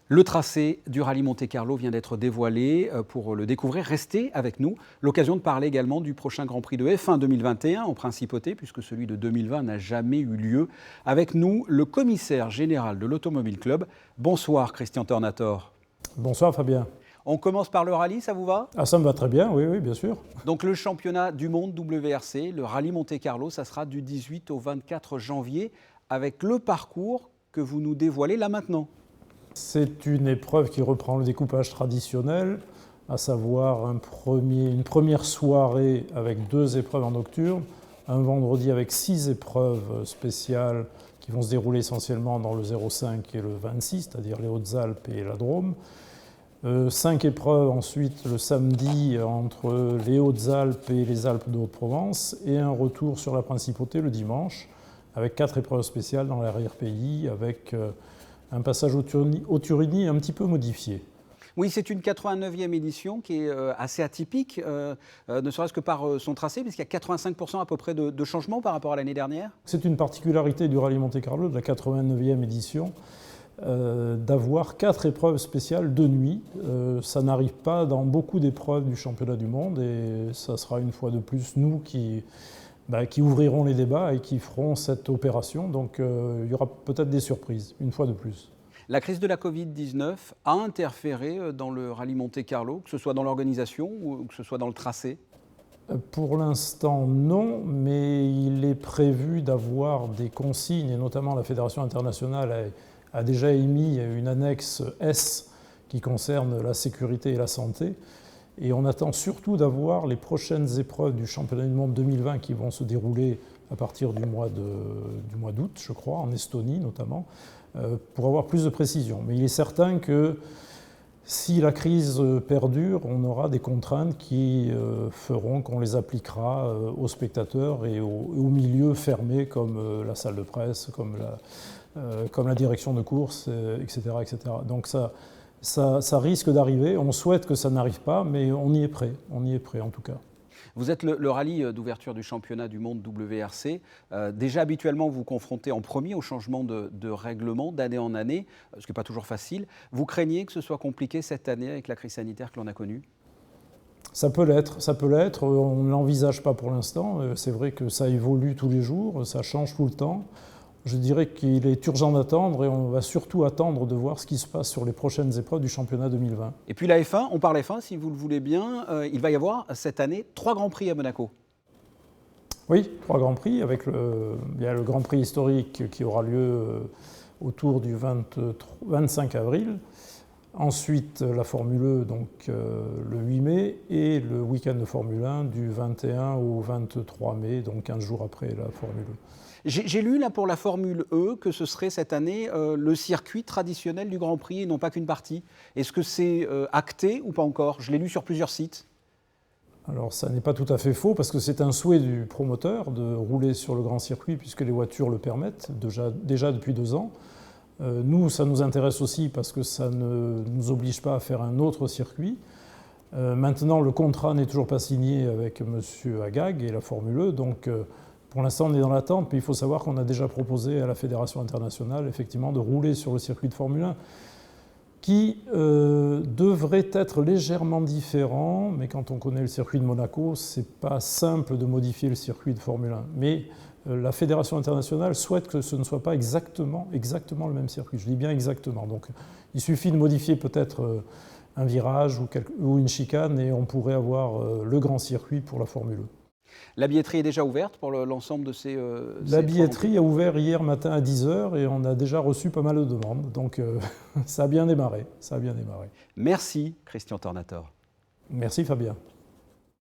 Le tracé du rallye Monte-Carlo vient d'être dévoilé. Pour le découvrir, restez avec nous. L'occasion de parler également du prochain Grand Prix de F1 2021 en Principauté, puisque celui de 2020 n'a jamais eu lieu. Avec nous, le commissaire général de l'Automobile Club. Bonsoir Christian Tornator. Bonsoir Fabien. On commence par le rallye, ça vous va? Ah, ça me va très bien, oui, bien sûr. Donc le championnat du monde WRC, le rallye Monte-Carlo, ça sera du 18 au 24 janvier, avec le parcours que vous nous dévoilez là maintenant. C'est une épreuve qui reprend le découpage traditionnel, à savoir une première soirée avec 2 épreuves en nocturne, un vendredi avec 6 épreuves spéciales qui vont se dérouler essentiellement dans le 05 et le 26, c'est-à-dire les Hautes-Alpes et la Drôme. 5 épreuves ensuite le samedi entre les Hautes-Alpes et les Alpes de Haute-Provence, et un retour sur la Principauté le dimanche, avec 4 épreuves spéciales dans l'arrière-pays, avec un passage au Turini un petit peu modifié. Oui, c'est une 89e édition qui est assez atypique, ne serait-ce que par son tracé, puisqu'il y a 85% à peu près de changements par rapport à l'année dernière. C'est une particularité du rallye Monte-Carlo, de la 89e édition, d'avoir 4 épreuves spéciales de nuit. Ça n'arrive pas dans beaucoup d'épreuves du championnat du monde, et ça sera une fois de plus nous qui ouvriront les débats et qui feront cette opération. Donc il y aura peut-être des surprises, une fois de plus. La crise de la Covid-19 a interféré dans le rallye Monte-Carlo, que ce soit dans l'organisation ou que ce soit dans le tracé? Pour l'instant, non, mais il est prévu d'avoir des consignes, et notamment la Fédération internationale a déjà émis une annexe S qui concerne la sécurité et la santé. Et on attend surtout d'avoir les prochaines épreuves du championnat du monde 2020 qui vont se dérouler à partir du mois d'août, je crois, en Estonie notamment, pour avoir plus de précision. Mais il est certain que si la crise perdure, on aura des contraintes qui feront qu'on les appliquera aux spectateurs et aux milieux fermés comme la salle de presse, comme la direction de course, etc., etc. Donc ça risque d'arriver. On souhaite que ça n'arrive pas, mais on y est prêt en tout cas. Vous êtes le rallye d'ouverture du championnat du monde WRC. Déjà, habituellement, vous vous confrontez en premier au changement de règlement d'année en année, ce qui n'est pas toujours facile. Vous craignez que ce soit compliqué cette année avec la crise sanitaire que l'on a connue? Ça peut l'être. On ne l'envisage pas pour l'instant. C'est vrai que ça évolue tous les jours, ça change tout le temps. Je dirais qu'il est urgent d'attendre, et on va surtout attendre de voir ce qui se passe sur les prochaines épreuves du championnat 2020. Et puis la F1, on parle F1 si vous le voulez bien, il va y avoir cette année 3 Grands Prix à Monaco. Oui, 3 Grands Prix, avec il y a le Grand Prix historique qui aura lieu autour du 25 avril. Ensuite, la Formule E, donc le 8 mai, et le week-end de Formule 1 du 21 au 23 mai, donc 15 jours après la Formule E. J'ai lu là pour la Formule E que ce serait cette année le circuit traditionnel du Grand Prix et non pas qu'une partie. Est-ce que c'est acté ou pas encore? Je l'ai lu sur plusieurs sites. Alors ça n'est pas tout à fait faux, parce que c'est un souhait du promoteur de rouler sur le grand circuit puisque les voitures le permettent déjà depuis 2 ans. Nous, ça nous intéresse aussi parce que ça ne nous oblige pas à faire un autre circuit. Maintenant, le contrat n'est toujours pas signé avec M. Agag et la Formule E, donc pour l'instant, on est dans l'attente, mais il faut savoir qu'on a déjà proposé à la Fédération internationale, effectivement, de rouler sur le circuit de Formule 1, qui devrait être légèrement différent, mais quand on connaît le circuit de Monaco, c'est pas simple de modifier le circuit de Formule 1. Mais la Fédération internationale souhaite que ce ne soit pas exactement le même circuit. Je dis bien exactement. Donc, il suffit de modifier peut-être un virage ou une chicane, et on pourrait avoir le grand circuit pour la Formule 1. La billetterie est déjà ouverte pour l'ensemble de ces... La billetterie a ouvert hier matin à 10h, et on a déjà reçu pas mal de demandes. Donc ça a bien démarré. Merci Christian Tornator. Merci Fabien.